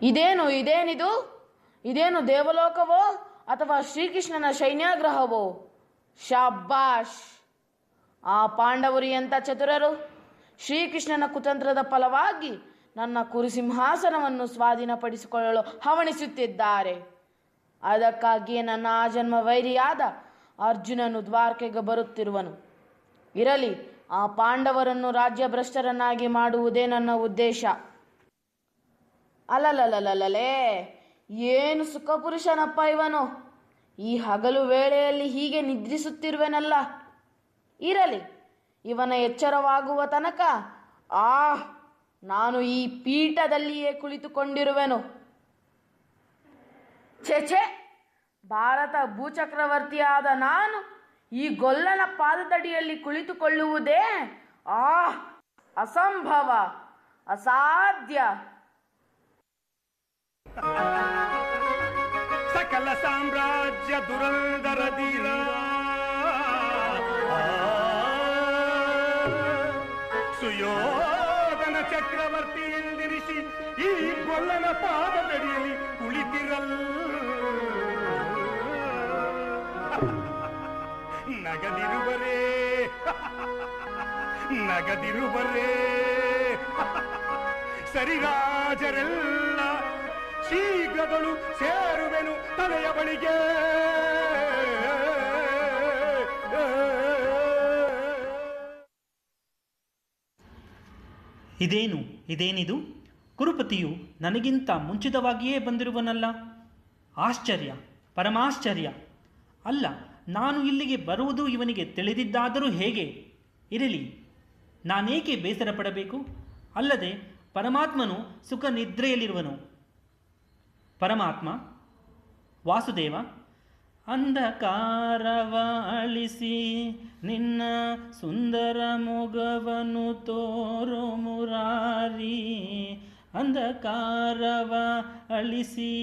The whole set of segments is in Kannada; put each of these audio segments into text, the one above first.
ಇದೇನಿದು? ಇದೇನು ದೇವಲೋಕವೋ ಅಥವಾ ಶ್ರೀಕೃಷ್ಣನ ಶೈನ್ಯಾಗ್ರಹವೋ? ಶಾಬಾಷ್! ಆ ಪಾಂಡವರು ಎಂಥ ಚತುರರು! ಶ್ರೀಕೃಷ್ಣನ ಕುತಂತ್ರದ ಫಲವಾಗಿ ನನ್ನ ಕುರುಸಿಂಹಾಸನವನ್ನು ಸ್ವಾಧೀನಪಡಿಸಿಕೊಳ್ಳಲು ಹವಣಿಸುತ್ತಿದ್ದಾರೆ. ಅದಕ್ಕಾಗಿಯೇ ನನ್ನ ಆಜನ್ಮ ವೈರಿಯಾದ ಅರ್ಜುನನು ದ್ವಾರಕೆಗೆ ಬರುತ್ತಿರುವನು. ಇರಲಿ, ಆ ಪಾಂಡವರನ್ನು ರಾಜ್ಯಭ್ರಷ್ಟರನ್ನಾಗಿ ಮಾಡುವುದೇ ನನ್ನ ಉದ್ದೇಶ. ಅಲಲಲಲಲೇ, ಏನು ಸುಖಪುರುಷನಪ್ಪ ಇವನು! ಈ ಹಗಲು ವೇಳೆಯಲ್ಲಿ ಹೀಗೆ ನಿದ್ರಿಸುತ್ತಿರುವೆನಲ್ಲ. ಇರಲಿ, ಇವನ ಎಚ್ಚರವಾಗುವ ತನಕ ನಾನು ಈ ಪೀಠದಲ್ಲಿಯೇ ಕುಳಿತುಕೊಂಡಿರುವೆನು. ಛೆ, ಭಾರತ ಭೂಚಕ್ರವರ್ತಿಯಾದ ನಾನು ಈ ಗೊಲ್ಲನ ಪಾದದಡಿಯಲ್ಲಿ ಕುಳಿತುಕೊಳ್ಳುವುದೇ ಅಸಂಭವ, ಅಸಾಧ್ಯ. ಸಕಲ ಸಾಮ್ರಾಜ್ಯ ದುರಂದರ ಧೀರ ಸುಯೋಧನ ಚಕ್ರವರ್ತಿ ಎಂದಿರಿಸಿ ಈ ಗೊಲ್ಲನ ಪಾದದಡಿಯಲ್ಲಿ ಕುಳಿತಿರಲ್. ನಗದಿರುವರೇ ಸರಿರಾಜರೆಲ್ಲ ಶೀಘ್ರದಳು ಸೇರುವೆನು ತಲೆಯ ಬಳಿಗೆ. ಇದೇನಿದು? ಕುರುಪತಿಯು ನನಗಿಂತ ಮುಂಚಿತವಾಗಿಯೇ ಬಂದಿರುವನಲ್ಲ. ಆಶ್ಚರ್ಯ, ಪರಮಾಶ್ಚರ್ಯ. ಅಲ್ಲ, ನಾನು ಇಲ್ಲಿಗೆ ಬರುವುದು ಇವನಿಗೆ ತಿಳಿದಿದ್ದಾದರೂ ಹೇಗೆ? ಇರಲಿ, ನಾನೇಕೆ ಬೇಸರ ಪಡಬೇಕು? ಅಲ್ಲದೆ ಪರಮಾತ್ಮನು ಸುಖ ನಿದ್ರೆಯಲ್ಲಿರುವನು. ಪರಮಾತ್ಮ ವಾಸುದೇವ, ಅಂಧಕಾರವ ಅಳಿಸಿ ನಿನ್ನ ಸುಂದರ ಮೊಗವನ್ನು ತೋರೋ ಮುರಾರಿ. ಅಂಧಕಾರವ ಅಳಿಸಿ,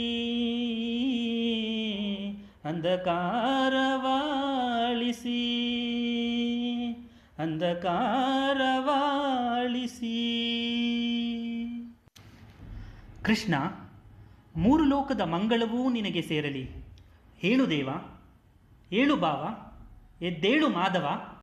ಅಂಧಕಾರವ ಅಳಿಸಿ, ಅಂಧಕಾರವ ಅಳಿಸಿ. ಕೃಷ್ಣ, ಮೂರು ಲೋಕದ ಮಂಗಳವೂ ನಿನಗೆ ಸೇರಲಿ. ಹೇಳು ದೇವ, ಏಳು ಭಾವ, ಎದ್ದೇಳು ಮಾಧವ.